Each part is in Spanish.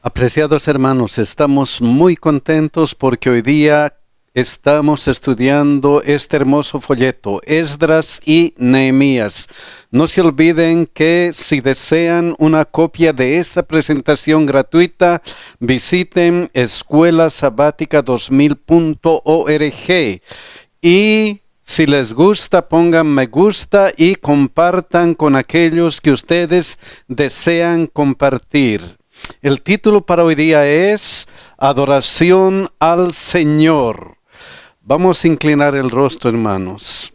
Apreciados hermanos, estamos muy contentos porque hoy día estamos estudiando este hermoso folleto, Esdras y Nehemías. No se olviden que si desean una copia de esta presentación gratuita, visiten escuelasabatica2000.org y si les gusta, pongan me gusta y compartan con aquellos que ustedes desean compartir. El título para hoy día es Adoración al Señor. Vamos a inclinar el rostro, hermanos.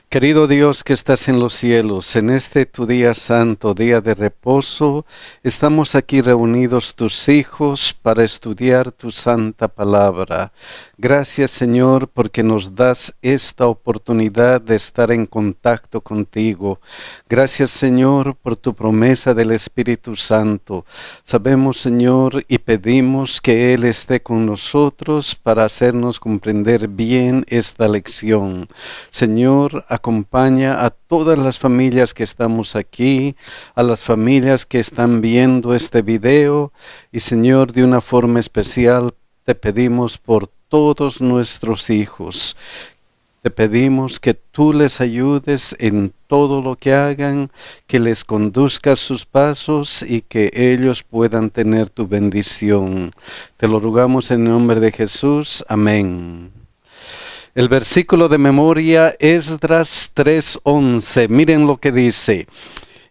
Querido Dios que estás en los cielos, en este tu día santo, día de reposo, estamos aquí reunidos tus hijos para estudiar tu santa palabra. Gracias, Señor, porque nos das esta oportunidad de estar en contacto contigo. Gracias, Señor, por tu promesa del Espíritu Santo. Sabemos, Señor, y pedimos que Él esté con nosotros para hacernos comprender bien esta lección. Señor, acompaña a todas las familias que estamos aquí, a las familias que están viendo este video, y Señor, de una forma especial te pedimos por todos nuestros hijos. Te pedimos que tú les ayudes en todo lo que hagan, que les conduzcas sus pasos y que ellos puedan tener tu bendición. Te lo rogamos en el nombre de Jesús. Amén. El versículo de memoria, Esdras 3:11. Miren lo que dice.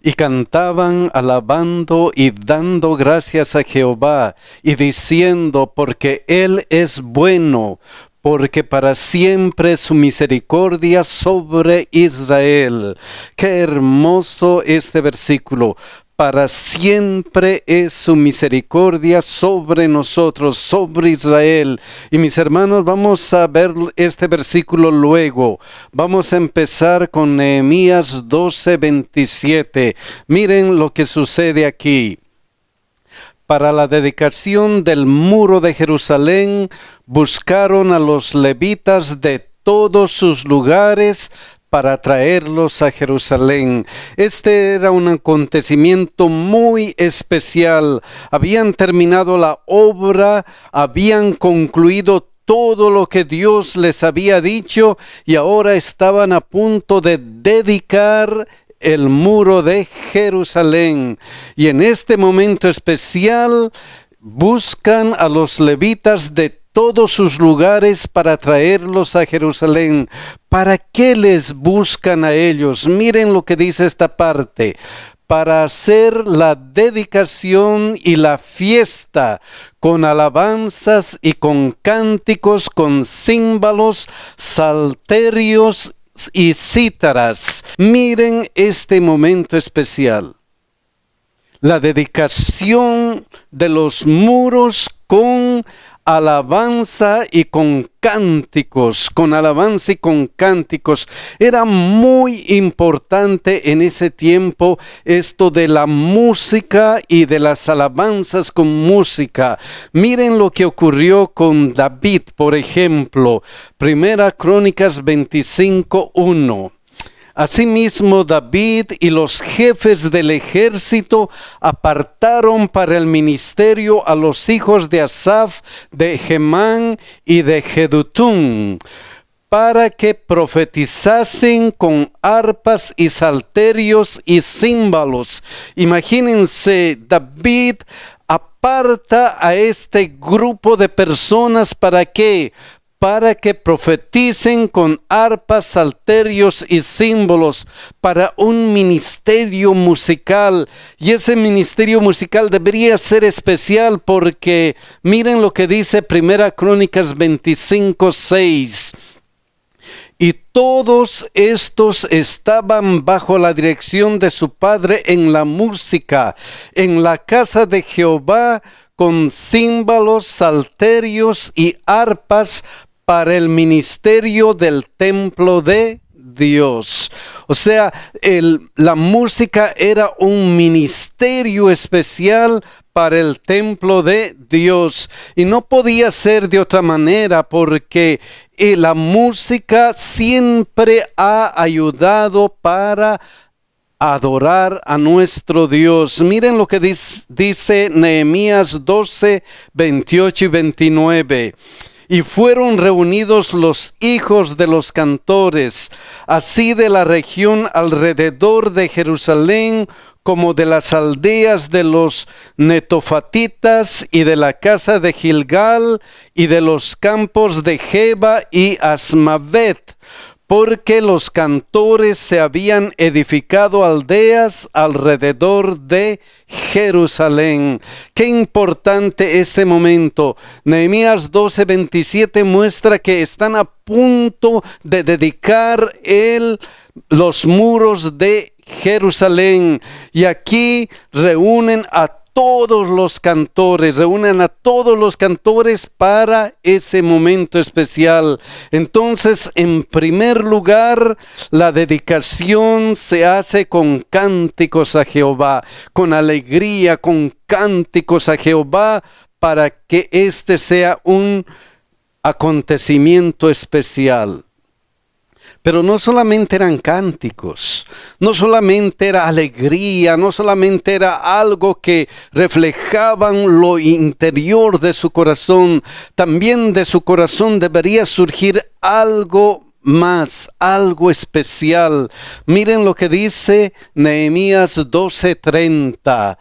Y cantaban alabando y dando gracias a Jehová y diciendo, porque Él es bueno, porque para siempre su misericordia sobre Israel. Qué hermoso este versículo. Para siempre es su misericordia sobre nosotros, sobre Israel. Y mis hermanos, vamos a ver este versículo luego. Vamos a empezar con Nehemías 12:27. Miren lo que sucede aquí. Para la dedicación del muro de Jerusalén, buscaron a los levitas de todos sus lugares para traerlos a Jerusalén. Este era un acontecimiento muy especial. Habían terminado la obra, habían concluido todo lo que Dios les había dicho y ahora estaban a punto de dedicar el muro de Jerusalén. Y en este momento especial buscan a los levitas de todos sus lugares para traerlos a Jerusalén. ¿Para qué les buscan a ellos? Miren lo que dice esta parte. Para hacer la dedicación y la fiesta con alabanzas y con cánticos, con címbalos, salterios y cítaras. Miren este momento especial. La dedicación de los muros con alabanza y con cánticos, con alabanza y con cánticos. Era muy importante en ese tiempo esto de la música y de las alabanzas con música. Miren lo que ocurrió con David, por ejemplo. Primera Crónicas 25:1. Asimismo, David y los jefes del ejército apartaron para el ministerio a los hijos de Asaf, de Hemán y de Jedutún, para que profetizasen con arpas y salterios y címbalos. Imagínense, David aparta a este grupo de personas ¿para qué? Para que profeticen con arpas, salterios y símbolos para un ministerio musical. Y ese ministerio musical debería ser especial porque miren lo que dice Primera Crónicas 25:6. Y todos estos estaban bajo la dirección de su padre en la música, en la casa de Jehová, con címbalos, salterios y arpas, para el ministerio del templo de Dios. O sea, la música era un ministerio especial para el templo de Dios. Y no podía ser de otra manera porque la música siempre ha ayudado para adorar a nuestro Dios. Miren lo que dice Nehemías 12, 28 y 29. Y fueron reunidos los hijos de los cantores, así de la región alrededor de Jerusalén, como de las aldeas de los netofatitas y de la casa de Gilgal y de los campos de Geba y Asmavet, porque los cantores se habían edificado aldeas alrededor de Jerusalén. Qué importante este momento. Nehemías 12:27 muestra que están a punto de dedicar los muros de Jerusalén. Y aquí reúnen a todos los cantores, reúnen a todos los cantores para ese momento especial. Entonces, en primer lugar, la dedicación se hace con cánticos a Jehová, con alegría, con cánticos a Jehová, para que este sea un acontecimiento especial. Pero no solamente eran cánticos, no solamente era alegría, no solamente era algo que reflejaban lo interior de su corazón, también de su corazón debería surgir algo más, algo especial. Miren lo que dice Nehemías 12:30.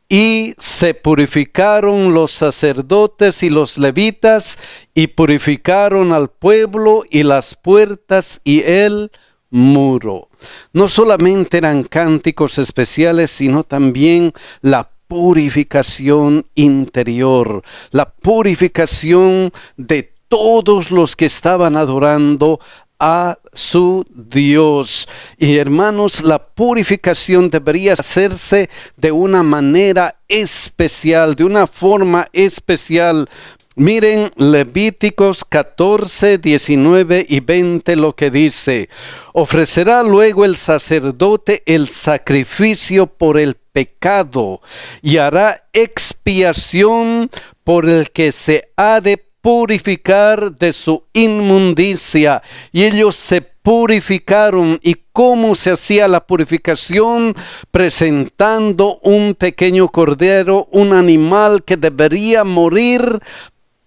Y se purificaron los sacerdotes y los levitas, y purificaron al pueblo y las puertas y el muro. No solamente eran cánticos especiales, sino también la purificación interior, la purificación de todos los que estaban adorando a su Dios. Y hermanos, la purificación debería hacerse de una manera especial, de una forma especial. Miren Levíticos 14, 19 y 20 lo que dice. Ofrecerá luego el sacerdote el sacrificio por el pecado y hará expiación por el que se ha de purificar de su inmundicia. Y ellos se purificaron. ¿Y cómo se hacía la purificación? Presentando un pequeño cordero, un animal que debería morir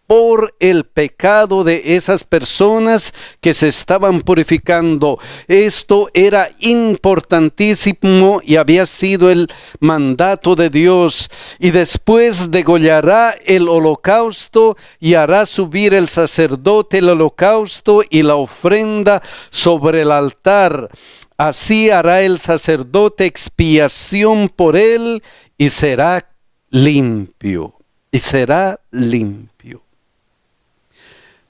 por el pecado de esas personas que se estaban purificando. Esto era importantísimo y había sido el mandato de Dios. Y después degollará el holocausto y hará subir el sacerdote el holocausto y la ofrenda sobre el altar. Así hará el sacerdote expiación por él y será limpio. Y será limpio.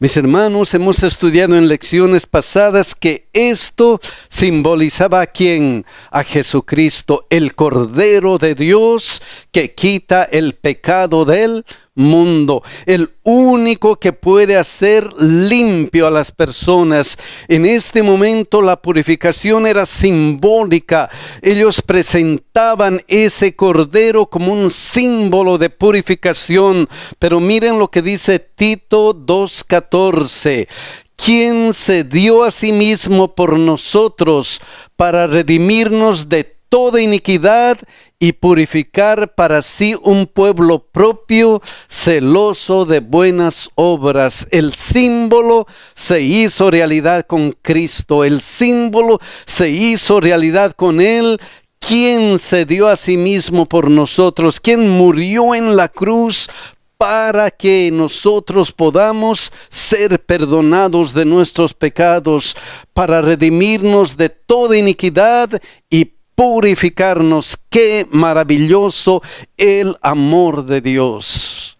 Mis hermanos, hemos estudiado en lecciones pasadas que esto simbolizaba ¿a quién? A Jesucristo, el Cordero de Dios que quita el pecado del mundo, el único que puede hacer limpio a las personas. En este momento la purificación era simbólica. Ellos presentaban ese cordero como un símbolo de purificación. Pero miren lo que dice Tito 2:14. Quien se dio a sí mismo por nosotros para redimirnos de toda iniquidad y purificar para sí un pueblo propio, celoso de buenas obras. El símbolo se hizo realidad con Cristo. El símbolo se hizo realidad con Él. Quien se dio a sí mismo por nosotros, quien murió en la cruz para que nosotros podamos ser perdonados de nuestros pecados, para redimirnos de toda iniquidad y purificarnos. Qué maravilloso el amor de Dios.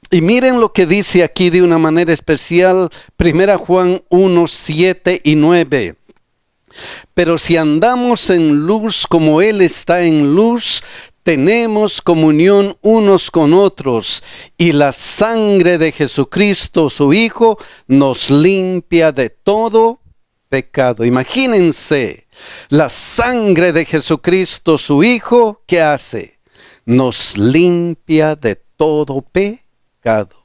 Y miren lo que dice aquí de una manera especial, 1 Juan 1, 7 y 9. Pero si andamos en luz como Él está en luz, tenemos comunión unos con otros, y la sangre de Jesucristo, su Hijo, nos limpia de todo pecado. Imagínense, la sangre de Jesucristo, su Hijo, ¿qué hace? Nos limpia de todo pecado.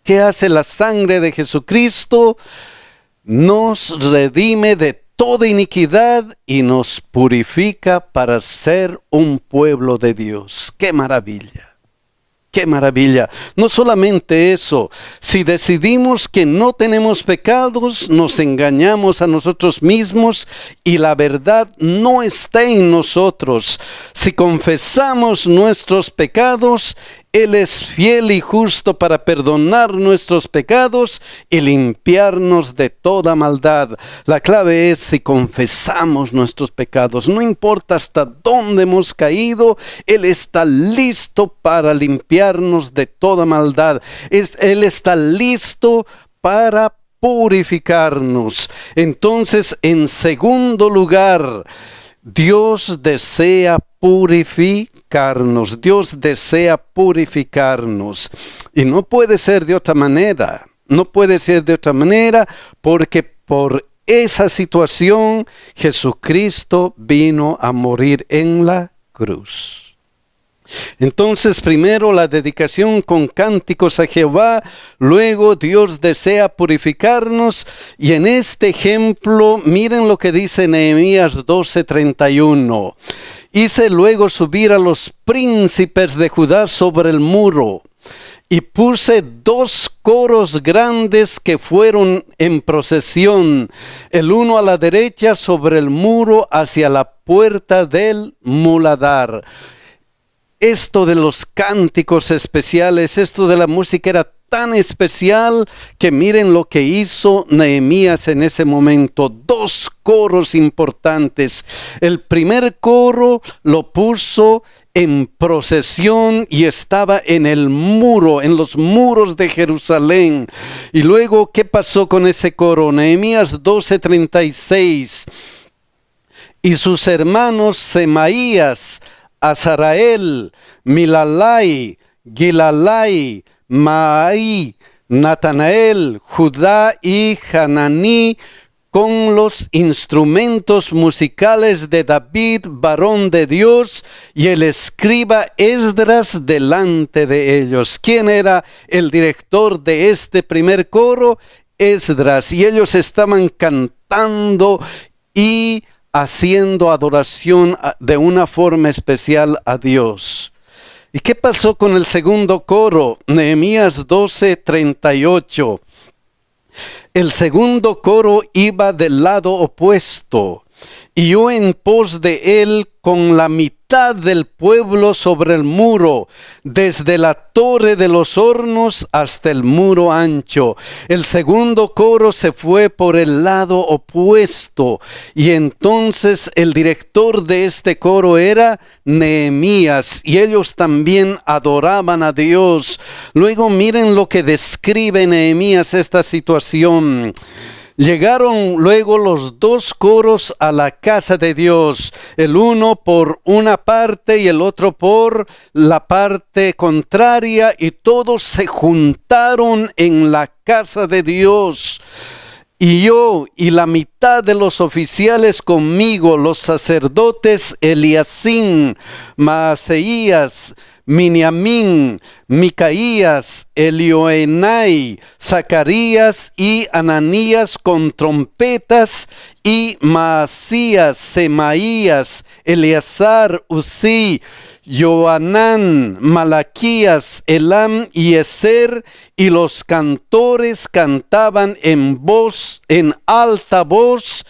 ¿Qué hace la sangre de Jesucristo? Nos redime de toda iniquidad y nos purifica para ser un pueblo de Dios. ¡Qué maravilla! ¡Qué maravilla! No solamente eso, si decidimos que no tenemos pecados, nos engañamos a nosotros mismos y la verdad no está en nosotros. Si confesamos nuestros pecados, Él es fiel y justo para perdonar nuestros pecados y limpiarnos de toda maldad. La clave es si confesamos nuestros pecados. No importa hasta dónde hemos caído, Él está listo para limpiarnos de toda maldad. Él está listo para purificarnos. Entonces, en segundo lugar, Dios desea purificarnos. Dios desea purificarnos. Y no puede ser de otra manera. No puede ser de otra manera porque por esa situación Jesucristo vino a morir en la cruz. Entonces, primero la dedicación con cánticos a Jehová, luego Dios desea purificarnos, y en este ejemplo, miren lo que dice Nehemías 12:31. Hice luego subir a los príncipes de Judá sobre el muro, y puse 2 coros grandes que fueron en procesión, el uno a la derecha sobre el muro hacia la puerta del muladar. Esto de los cánticos especiales, esto de la música era tan especial que miren lo que hizo Nehemías en ese momento. 2 coros importantes. El primer coro lo puso en procesión y estaba en el muro, en los muros de Jerusalén. Y luego, ¿qué pasó con ese coro? Nehemías 12:36. Y sus hermanos Semaías, Azarael, Milalai, Gilalai, Maai, Natanael, Judá y Hananí, con los instrumentos musicales de David, varón de Dios, y el escriba Esdras delante de ellos. ¿Quién era el director de este primer coro? Esdras. Y ellos estaban cantando y haciendo adoración de una forma especial a Dios. ¿Y qué pasó con el segundo coro? Nehemías 12:38. El segundo coro iba del lado opuesto, y yo en pos de él con la mitad del pueblo sobre el muro, desde la torre de los hornos hasta el muro ancho. El segundo coro se fue por el lado opuesto, y entonces el director de este coro era Nehemías, y ellos también adoraban a Dios. Luego miren lo que describe Nehemías esta situación. Llegaron luego los 2 coros a la casa de Dios, el uno por una parte y el otro por la parte contraria, y todos se juntaron en la casa de Dios. Y yo y la mitad de los oficiales conmigo, los sacerdotes Eliacín, Maaseías, Miniamín, Micaías, Elioenai, Zacarías y Ananías con trompetas, y Maasías, Semaías, Eleazar, Uzí, Joanán, Malaquías, Elam y Ezer, y los cantores cantaban en alta voz,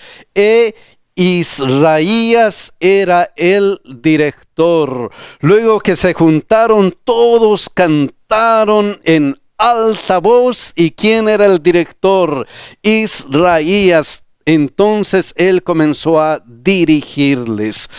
Israías era el director. Luego que se juntaron, todos cantaron en alta voz. ¿Y quién era el director? Israías. Entonces él comenzó a dirigirles.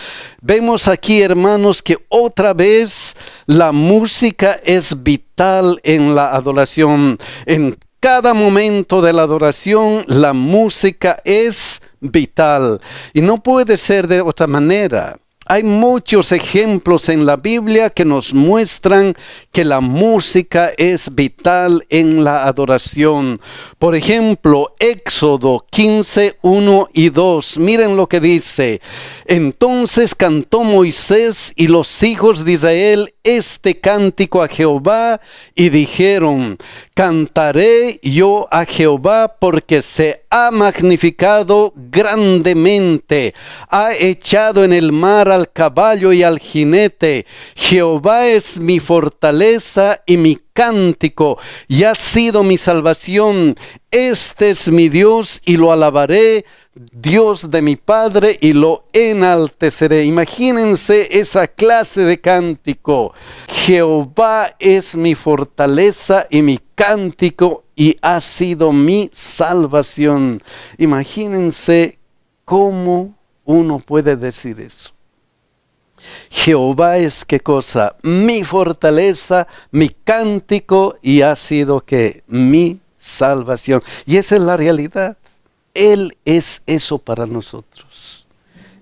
Vemos aquí, hermanos, que otra vez la música es vital en la adoración. En cada momento de la adoración, la música es vital. Y no puede ser de otra manera. Hay muchos ejemplos en la Biblia que nos muestran que la música es vital en la adoración. Por ejemplo, Éxodo 15, 1 y 2. Miren lo que dice. Entonces cantó Moisés y los hijos de Israel este cántico a Jehová y dijeron: cantaré yo a Jehová porque se ha magnificado grandemente, ha echado en el mar al caballo y al jinete. Jehová es mi fortaleza y mi cántico, y ha sido mi salvación. Este es mi Dios y lo alabaré, Dios de mi Padre, y lo enalteceré. Imagínense esa clase de cántico. Jehová es mi fortaleza y mi cántico, y ha sido mi salvación. Imagínense cómo uno puede decir eso. Jehová es ¿qué cosa? Mi fortaleza, mi cántico, y ha sido que mi salvación. Y esa es la realidad. Él es eso para nosotros.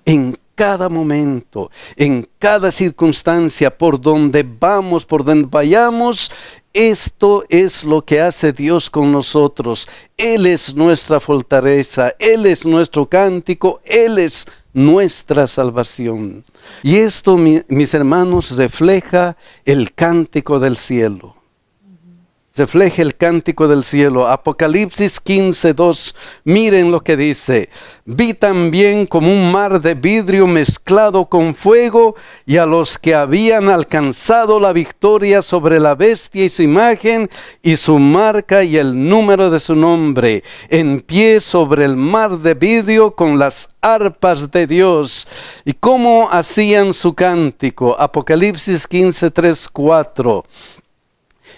En cada momento, en cada circunstancia, por donde vamos, por donde vayamos, esto es lo que hace Dios con nosotros. Él es nuestra fortaleza, Él es nuestro cántico, Él es nuestra salvación. Y esto, mis hermanos, refleja el cántico del cielo. Refleja el cántico del cielo. Apocalipsis 15, 2. Miren lo que dice. Vi también como un mar de vidrio mezclado con fuego, y a los que habían alcanzado la victoria sobre la bestia y su imagen y su marca y el número de su nombre, en pie sobre el mar de vidrio con las arpas de Dios. ¿Y cómo hacían su cántico? Apocalipsis 15, 3, 4.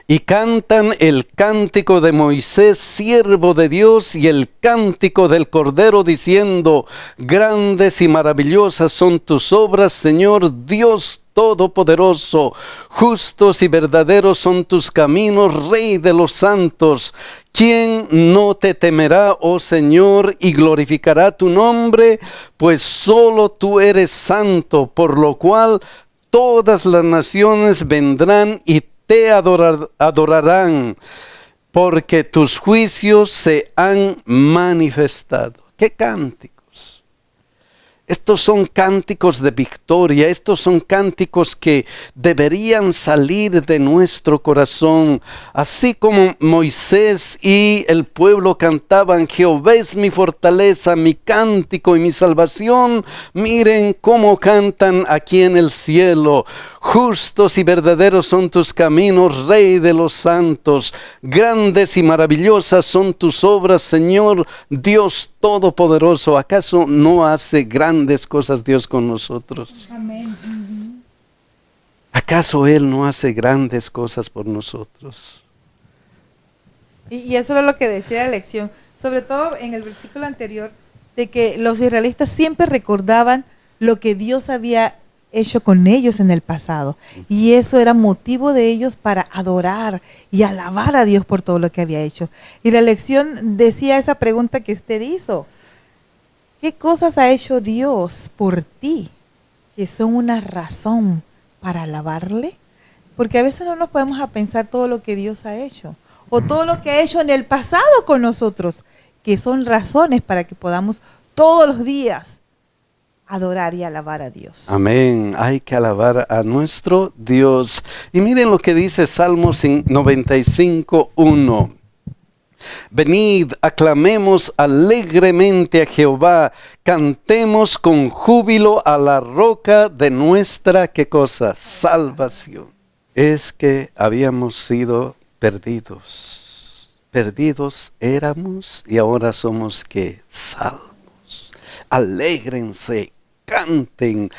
Y cantan el cántico de Moisés, siervo de Dios, y el cántico del Cordero, diciendo: grandes y maravillosas son tus obras, Señor Dios Todopoderoso. Justos y verdaderos son tus caminos, Rey de los santos. ¿Quién no te temerá, oh Señor, y glorificará tu nombre? Pues solo tú eres santo, por lo cual todas las naciones vendrán y te adorarán, porque tus juicios se han manifestado. ¡Qué cánticos! Estos son cánticos de victoria, estos son cánticos que deberían salir de nuestro corazón. Así como Moisés y el pueblo cantaban: Jehová es mi fortaleza, mi cántico y mi salvación. Miren cómo cantan aquí en el cielo: justos y verdaderos son tus caminos, Rey de los santos. Grandes y maravillosas son tus obras, Señor Dios Todopoderoso. ¿Acaso no hace grandes cosas Dios con nosotros? Amén. ¿Acaso Él no hace grandes cosas por nosotros? Y eso es lo que decía la lección, sobre todo en el versículo anterior, de que los israelitas siempre recordaban lo que Dios había hecho con ellos en el pasado, y eso era motivo de ellos para adorar y alabar a Dios por todo lo que había hecho. Y la lección decía esa pregunta que usted hizo: ¿qué cosas ha hecho Dios por ti que son una razón para alabarle? Porque a veces no nos podemos a pensar todo lo que Dios ha hecho, o todo lo que ha hecho en el pasado con nosotros, que son razones para que podamos todos los días adorar y alabar a Dios. Amén. Hay que alabar a nuestro Dios. Y miren lo que dice Salmos 95, 1. Venid, aclamemos alegremente a Jehová, cantemos con júbilo a la roca de nuestra, ¿qué cosa? Salvación. Es que habíamos sido perdidos. Perdidos éramos y ahora somos ¿qué? Salvos. Alégrense, canten,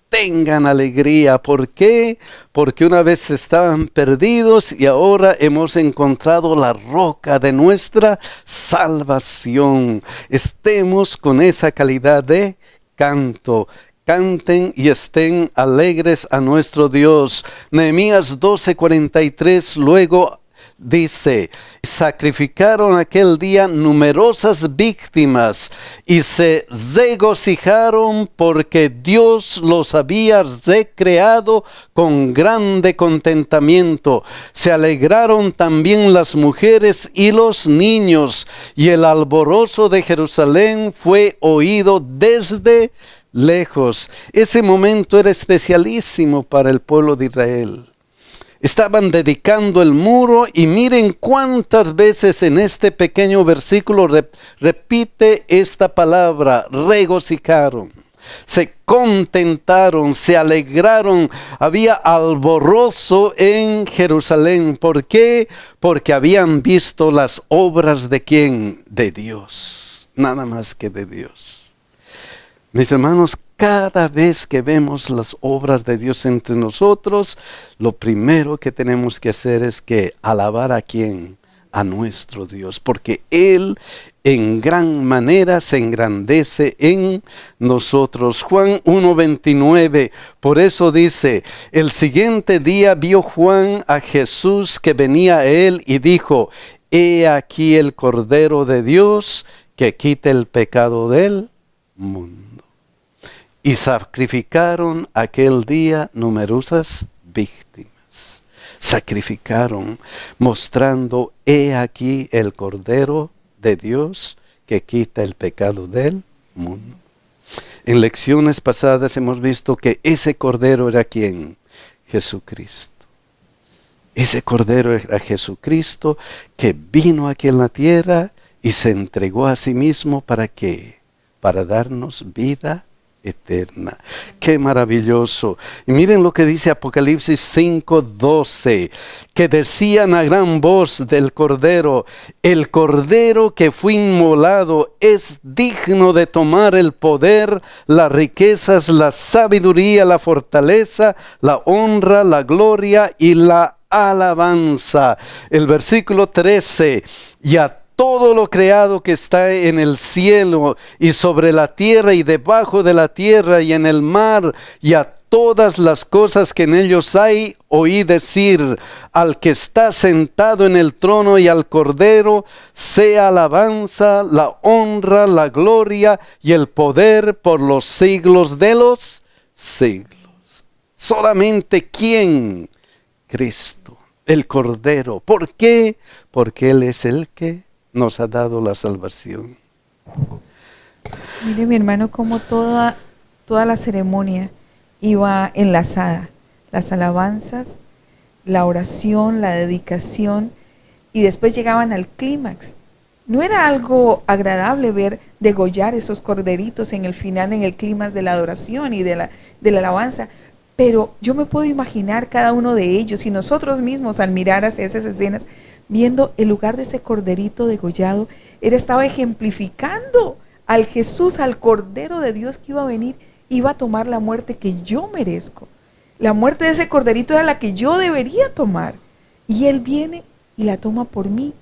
tengan alegría. ¿Por qué? Porque una vez estaban perdidos y ahora hemos encontrado la roca de nuestra salvación. Estemos con esa calidad de canto. Canten y estén alegres a nuestro Dios. Nehemías 12:43, luego dice, sacrificaron aquel día numerosas víctimas y se regocijaron porque Dios los había recreado con grande contentamiento. Se alegraron también las mujeres y los niños, y el alborozo de Jerusalén fue oído desde lejos. Ese momento era especialísimo para el pueblo de Israel. Estaban dedicando el muro y miren cuántas veces en este pequeño versículo repite esta palabra, regocijaron. Se contentaron, se alegraron, había alborozo en Jerusalén. ¿Por qué? Porque habían visto las obras de ¿quién? De Dios, nada más que de Dios. Mis hermanos, cada vez que vemos las obras de Dios entre nosotros, lo primero que tenemos que hacer es que alabar a ¿quién? A nuestro Dios, porque Él en gran manera se engrandece en nosotros. Juan 1:29, por eso dice, el siguiente día vio Juan a Jesús que venía a él y dijo, he aquí el Cordero de Dios que quita el pecado del mundo. Y sacrificaron aquel día numerosas víctimas. Sacrificaron, mostrando, he aquí el Cordero de Dios que quita el pecado del mundo. En lecciones pasadas hemos visto que ese Cordero era ¿quién? Jesucristo. Ese Cordero era Jesucristo que vino aquí en la tierra y se entregó a sí mismo ¿para qué? Para darnos vida eterna. ¡Qué maravilloso! Y miren lo que dice Apocalipsis 5:12, que decían a gran voz del Cordero, el Cordero que fue inmolado es digno de tomar el poder, las riquezas, la sabiduría, la fortaleza, la honra, la gloria y la alabanza. El versículo 13, y a todo lo creado que está en el cielo y sobre la tierra y debajo de la tierra y en el mar y a todas las cosas que en ellos hay, oí decir al que está sentado en el trono y al Cordero, sea alabanza, la honra, la gloria y el poder por los siglos de los siglos. Solamente ¿quién? Cristo, el Cordero. ¿Por qué? Porque Él es el que nos ha dado la salvación. Mire, mi hermano, cómo toda la ceremonia iba enlazada. Las alabanzas, la oración, la dedicación, y después llegaban al clímax. No era algo agradable ver degollar esos corderitos en el final, en el clímax de la adoración y de la alabanza, pero yo me puedo imaginar cada uno de ellos y nosotros mismos al mirar hacia esas escenas, viendo el lugar de ese corderito degollado, él estaba ejemplificando al Jesús, al Cordero de Dios que iba a venir, iba a tomar la muerte que yo merezco. La muerte de ese corderito era la que yo debería tomar. Y Él viene y la toma por mí,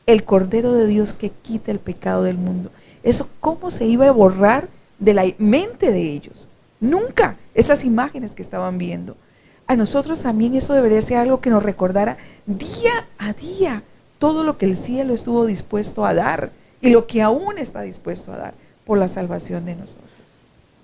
el Cordero de Dios que quita el pecado del mundo. Eso, ¿cómo se iba a borrar de la mente de ellos? Nunca, esas imágenes que estaban viendo. A nosotros también eso debería ser algo que nos recordara día a día todo lo que el cielo estuvo dispuesto a dar y lo que aún está dispuesto a dar por la salvación de nosotros.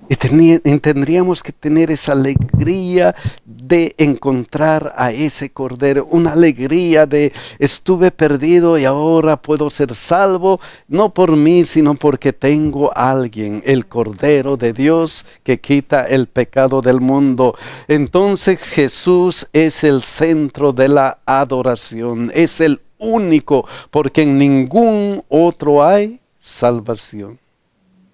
Y tendríamos que tener esa alegría de encontrar a ese Cordero, una alegría de estuve perdido y ahora puedo ser salvo, no por mí, sino porque tengo a alguien, el Cordero de Dios que quita el pecado del mundo. Entonces Jesús es el centro de la adoración, es el único, porque en ningún otro hay salvación.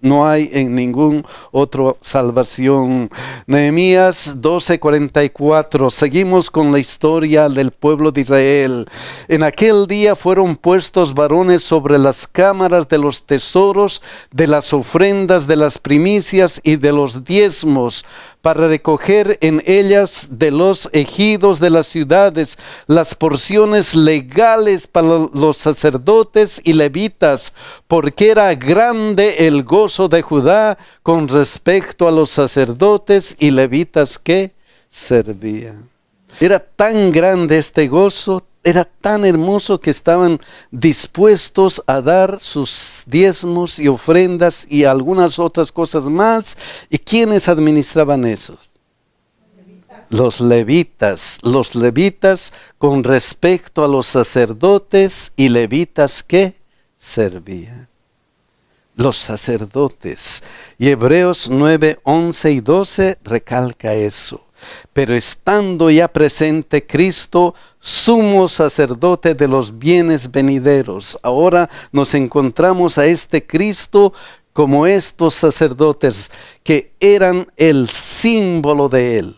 No hay en ningún otro salvación. Nehemías 12:44. Seguimos con la historia del pueblo de Israel. En aquel día fueron puestos varones sobre las cámaras de los tesoros, de las ofrendas, de las primicias y de los diezmos, para recoger en ellas de los ejidos de las ciudades las porciones legales para los sacerdotes y levitas, porque era grande el gozo de Judá con respecto a los sacerdotes y levitas que servían. Era tan grande este gozo, era tan hermoso que estaban dispuestos a dar sus diezmos y ofrendas y algunas otras cosas más. ¿Y quiénes administraban eso? Los levitas con respecto a los sacerdotes y levitas que servían. Los sacerdotes. Y Hebreos 9, 11 y 12 recalca eso. Pero estando ya presente Cristo, sumo sacerdote de los bienes venideros. Ahora nos encontramos a este Cristo como estos sacerdotes que eran el símbolo de Él.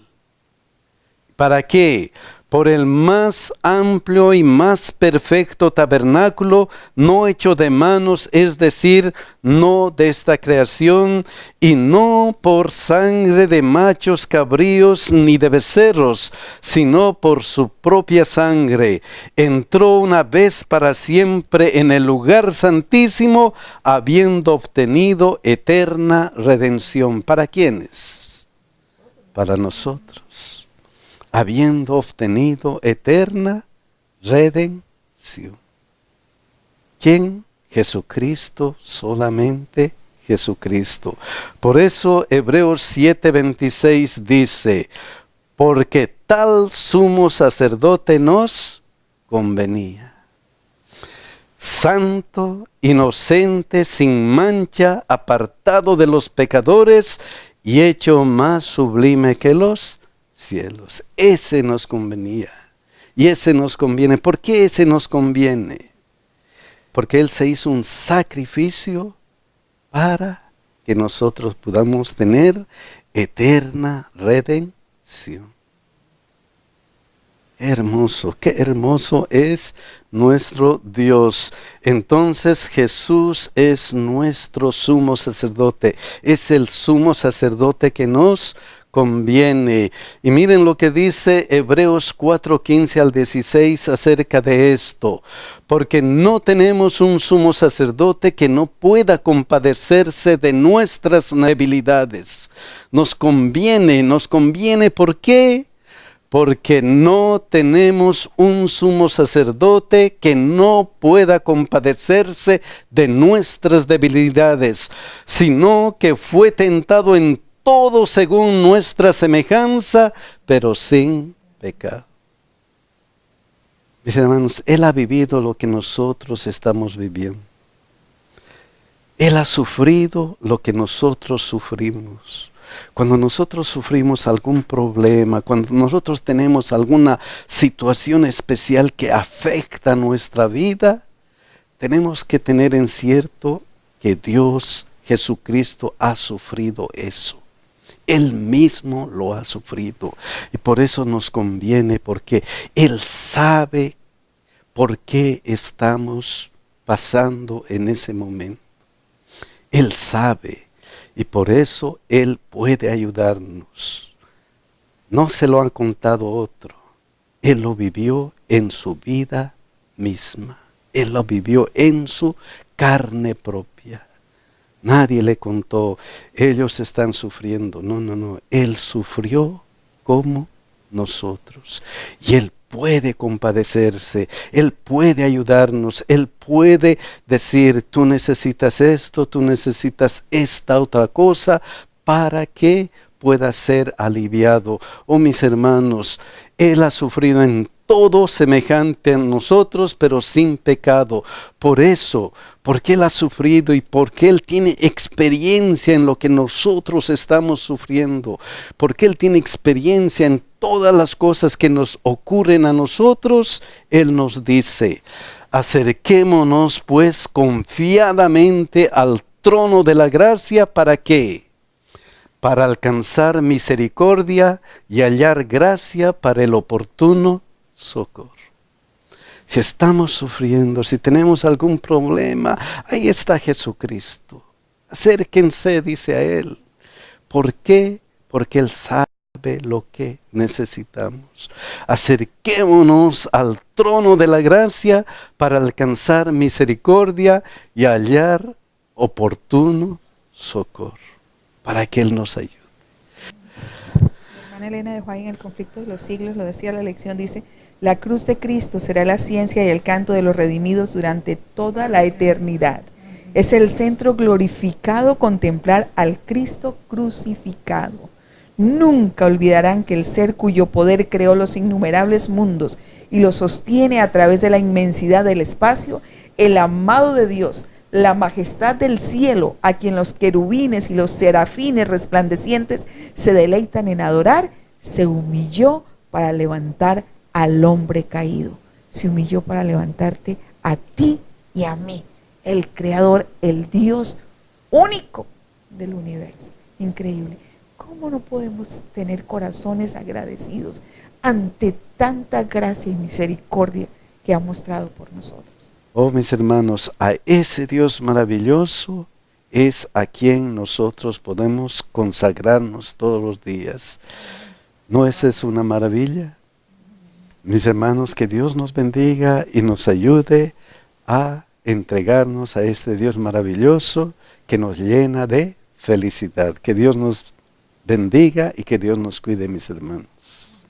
¿Para qué? Por el más amplio y más perfecto tabernáculo, no hecho de manos, es decir, no de esta creación, y no por sangre de machos cabríos ni de becerros, sino por su propia sangre. Entró una vez para siempre en el lugar santísimo, habiendo obtenido eterna redención. ¿Para quiénes? Para nosotros. Habiendo obtenido eterna redención. ¿Quién? Jesucristo, solamente Jesucristo. Por eso Hebreos 7:26 dice, porque tal sumo sacerdote nos convenía. Santo, inocente, sin mancha, apartado de los pecadores y hecho más sublime que los cielos. Ese nos convenía y ese nos conviene. ¿Por qué ese nos conviene? Porque Él se hizo un sacrificio para que nosotros podamos tener eterna redención. Qué hermoso es nuestro Dios. Entonces Jesús es nuestro sumo sacerdote. Es el sumo sacerdote que nos conviene. Y miren lo que dice Hebreos 4:15 al 16 acerca de esto. Porque no tenemos un sumo sacerdote que no pueda compadecerse de nuestras debilidades. Nos conviene, ¿por qué? Porque no tenemos un sumo sacerdote que no pueda compadecerse de nuestras debilidades, sino que fue tentado en todo según nuestra semejanza, pero sin pecado. Mis hermanos, Él ha vivido lo que nosotros estamos viviendo. Él ha sufrido lo que nosotros sufrimos. Cuando nosotros sufrimos algún problema, cuando nosotros tenemos alguna situación especial que afecta nuestra vida, tenemos que tener en cierto que Dios, Jesucristo, ha sufrido eso. Él mismo lo ha sufrido. Y por eso nos conviene, porque Él sabe por qué estamos pasando en ese momento. Él sabe. Y por eso Él puede ayudarnos. No se lo han contado otro. Él lo vivió en su vida misma. Él lo vivió en su carne propia. Nadie le contó, ellos están sufriendo. No. Él sufrió como nosotros. Y Él puede compadecerse, Él puede ayudarnos, Él puede decir, tú necesitas esto, tú necesitas esta otra cosa, para que pueda ser aliviado. Oh, mis hermanos, Él ha sufrido en todo semejante a nosotros, pero sin pecado. Por eso, porque Él ha sufrido y porque Él tiene experiencia en lo que nosotros estamos sufriendo, porque Él tiene experiencia en todas las cosas que nos ocurren a nosotros, Él nos dice, acerquémonos pues confiadamente al trono de la gracia. ¿Para qué? Para alcanzar misericordia y hallar gracia para el oportuno socorro. Si estamos sufriendo, si tenemos algún problema, ahí está Jesucristo. Acérquense, dice a Él. ¿Por qué? Porque Él sabe lo que necesitamos. Acerquémonos al trono de la gracia para alcanzar misericordia y hallar oportuno socorro, para que Él nos ayude. La hermana Elena dejó ahí en el conflicto de los siglos, lo decía la lección, dice, La cruz de Cristo será la ciencia y el canto de los redimidos durante toda la eternidad. Es el centro glorificado contemplar al Cristo crucificado. Nunca olvidarán que el ser cuyo poder creó los innumerables mundos y los sostiene a través de la inmensidad del espacio, el amado de Dios, la majestad del cielo, a quien los querubines y los serafines resplandecientes se deleitan en adorar, se humilló para levantar al hombre caído. Se humilló para levantarte a ti y a mí, el Creador, el Dios único del universo. Increíble. ¿Cómo no podemos tener corazones agradecidos ante tanta gracia y misericordia que ha mostrado por nosotros? Oh, mis hermanos, a ese Dios maravilloso es a quien nosotros podemos consagrarnos todos los días. ¿No es eso una maravilla? Mis hermanos, que Dios nos bendiga y nos ayude a entregarnos a este Dios maravilloso que nos llena de felicidad. Que Dios nos bendiga y que Dios nos cuide, mis hermanos.